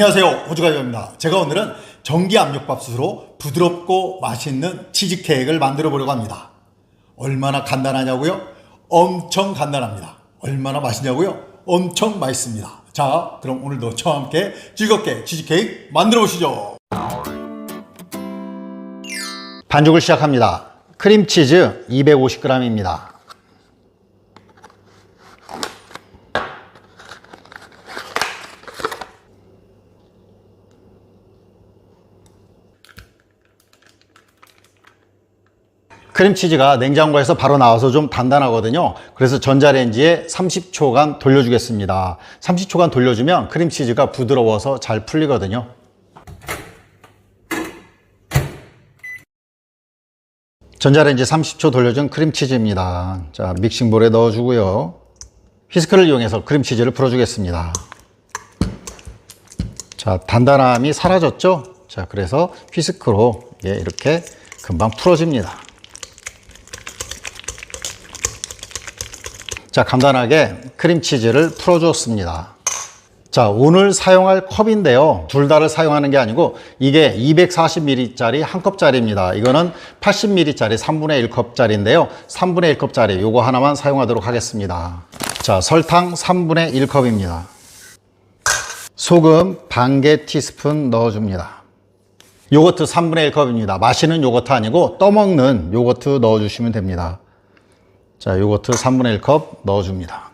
안녕하세요, 호주가족입니다. 제가 오늘은 전기 압력밥솥으로 부드럽고 맛있는 치즈케이크를 만들어 보려고 합니다. 얼마나 간단하냐고요? 엄청 간단합니다. 얼마나 맛있냐고요? 엄청 맛있습니다. 자, 그럼 오늘도 저와 함께 즐겁게 치즈케이크 만들어 보시죠. 반죽을 시작합니다. 크림치즈 250g입니다. 크림치즈가 냉장고에서 바로 나와서 좀 단단하거든요. 그래서 전자레인지에 30초간 돌려주겠습니다. 30초간 돌려주면 크림치즈가 부드러워서 잘 풀리거든요. 전자레인지 30초 돌려준 크림치즈입니다. 자, 믹싱볼에 넣어주고요. 휘스크를 이용해서 크림치즈를 풀어주겠습니다. 자, 단단함이 사라졌죠? 자, 그래서 휘스크로 이렇게 금방 풀어집니다. 자, 간단하게 크림치즈를 풀어주었습니다. 자, 오늘 사용할 컵인데요. 둘 다를 사용하는 게 아니고 이게 240ml짜리 한 컵짜리입니다. 이거는 80ml짜리 3분의 1컵짜리인데요. 3분의 1컵짜리 요거 하나만 사용하도록 하겠습니다. 자, 설탕 3분의 1컵입니다. 소금 반 개 티스푼 넣어줍니다. 요거트 3분의 1컵입니다. 마시는 요거트 아니고 떠먹는 요거트 넣어주시면 됩니다. 자, 요거트 3분의 1컵 넣어줍니다.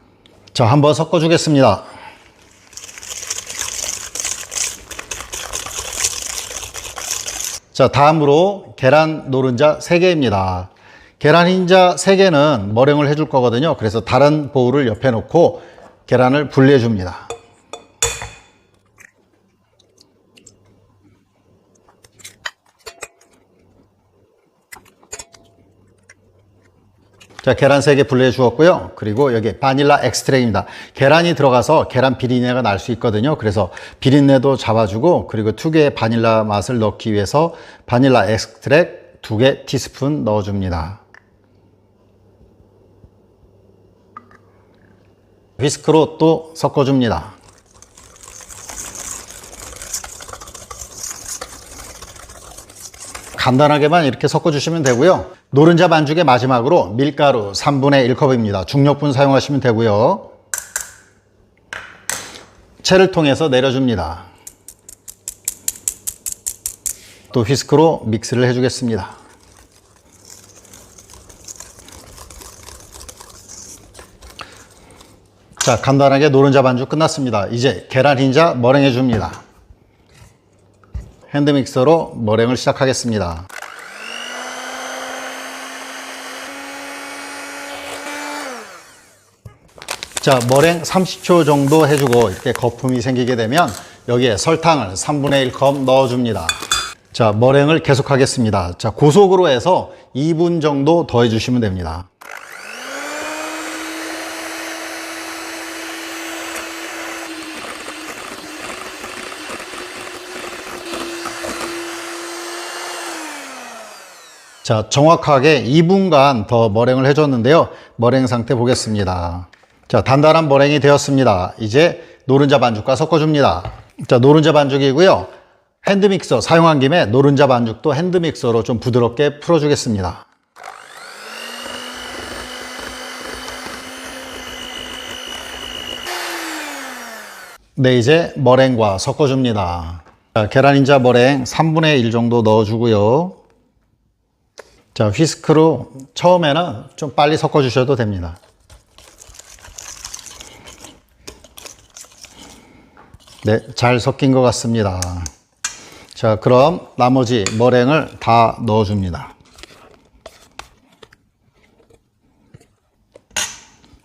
자, 한번 섞어주겠습니다. 자, 다음으로 계란 노른자 3개입니다. 계란 흰자 3개는 머랭을 해줄 거거든요. 그래서 다른 보울을 옆에 놓고 계란을 분리해 줍니다. 자, 계란 3개 분리해 주었고요. 그리고 여기 바닐라 엑스트랙입니다. 계란이 들어가서 계란 비린내가 날 수 있거든요. 그래서 비린내도 잡아주고, 그리고 특유의 바닐라 맛을 넣기 위해서 바닐라 엑스트랙 2개 티스푼 넣어줍니다. 휘스크로 또 섞어줍니다. 간단하게만 이렇게 섞어주시면 되고요. 노른자 반죽의 마지막으로 밀가루 3분의 1컵입니다. 중력분 사용하시면 되고요. 채를 통해서 내려줍니다. 또 휘스크로 믹스를 해주겠습니다. 자, 간단하게 노른자 반죽 끝났습니다. 이제 계란 흰자 머랭해 줍니다. 핸드믹서로 머랭을 시작하겠습니다. 자, 머랭 30초 정도 해주고 이렇게 거품이 생기게 되면 여기에 설탕을 3분의 1컵 넣어줍니다. 자, 머랭을 계속하겠습니다. 자, 고속으로 해서 2분 정도 더 해주시면 됩니다. 자, 정확하게 2분간 더 머랭을 해줬는데요. 머랭 상태 보겠습니다. 자, 단단한 머랭이 되었습니다. 이제 노른자 반죽과 섞어줍니다. 자, 노른자 반죽이고요. 핸드믹서 사용한 김에 노른자 반죽도 핸드믹서로 좀 부드럽게 풀어주겠습니다. 네, 이제 머랭과 섞어줍니다. 자, 계란 흰자 머랭 3분의 1 정도 넣어주고요. 자, 휘스크로 처음에는 좀 빨리 섞어주셔도 됩니다. 네, 잘 섞인 것 같습니다. 자, 그럼 나머지 머랭을 다 넣어줍니다.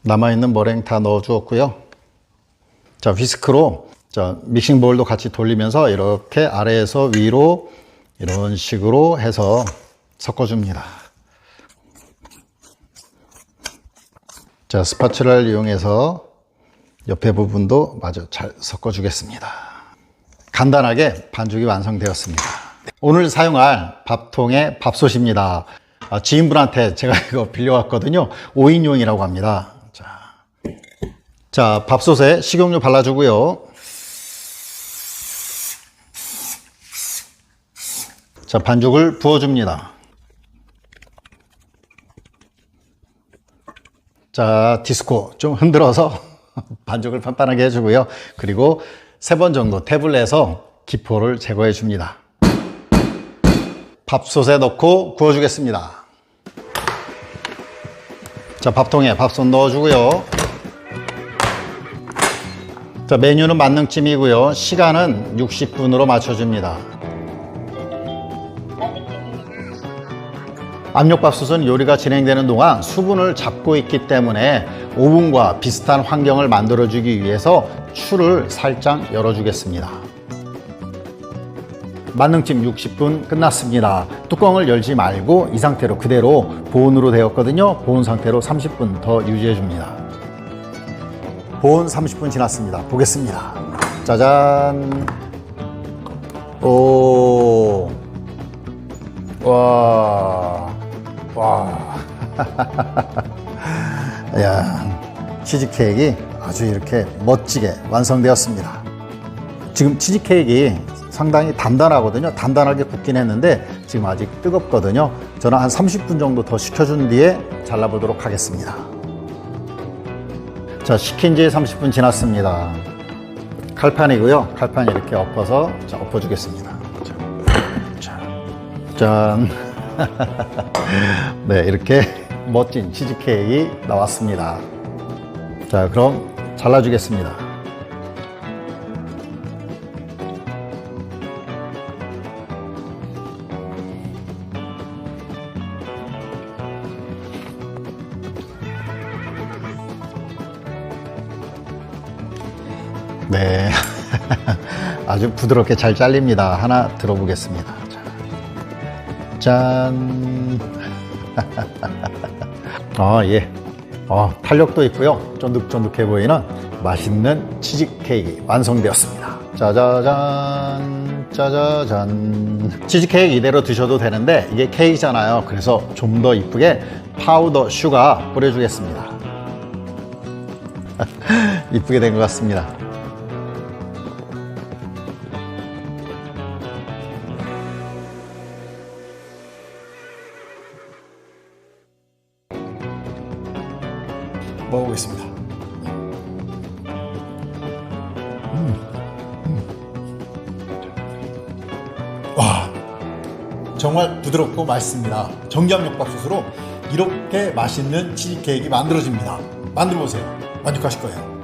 남아있는 머랭 다 넣어주었고요. 자, 휘스크로 자, 믹싱볼도 같이 돌리면서 이렇게 아래에서 위로 이런 식으로 해서 섞어줍니다. 자, 스파츌라를 이용해서 옆에 부분도 마저 잘 섞어주겠습니다. 간단하게 반죽이 완성되었습니다. 오늘 사용할 밥통의 밥솥입니다. 지인분한테 제가 이거 빌려왔거든요. 5인용이라고 합니다. 자, 밥솥에 식용유 발라주고요. 자, 반죽을 부어줍니다. 자, 디스코 좀 흔들어서 반죽을 판판하게 해주고요. 그리고 3번 정도 탭을 내서 기포를 제거해 줍니다. 밥솥에 넣고 구워주겠습니다. 자, 밥통에 밥솥 넣어주고요. 자, 메뉴는 만능찜이고요. 시간은 60분으로 맞춰줍니다. 압력밥솥은 요리가 진행되는 동안 수분을 잡고 있기 때문에 오븐과 비슷한 환경을 만들어주기 위해서 추를 살짝 열어주겠습니다. 만능찜 60분 끝났습니다. 뚜껑을 열지 말고 이 상태로 그대로 보온으로 되었거든요. 보온 상태로 30분 더 유지해줍니다. 보온 30분 지났습니다. 보겠습니다. 짜잔. 오. 와. 와. 야, 치즈케이크 아주 이렇게 멋지게 완성되었습니다. 지금 치즈케이크 상당히 단단하거든요. 단단하게 굽긴 했는데 지금 아직 뜨겁거든요. 저는 한 30분 정도 더 식혀준 뒤에 잘라보도록 하겠습니다. 자, 식힌 지 30분 지났습니다. 칼판이고요. 칼판 이렇게 엎어서 자, 엎어주겠습니다. 자, 짠. 네, 이렇게 멋진 치즈케이크 나왔습니다. 자, 그럼 잘라주겠습니다. 네, 아주 부드럽게 잘 잘립니다. 하나 들어보겠습니다. 짠. 아, 예. 탄력도 있고요. 쫀득쫀득해 보이는 맛있는 치즈케이크 완성되었습니다. 짜자잔, 짜자잔. 치즈케이크 이대로 드셔도 되는데 이게 케이크잖아요. 그래서 좀 더 이쁘게 파우더 슈가 뿌려주겠습니다. 이쁘게 된 것 같습니다. 먹어보겠습니다. 와, 정말 부드럽고 맛있습니다. 전기압력밥솥으로 이렇게 맛있는 치즈케이크 만들어집니다. 만들어보세요. 만족하실 거예요.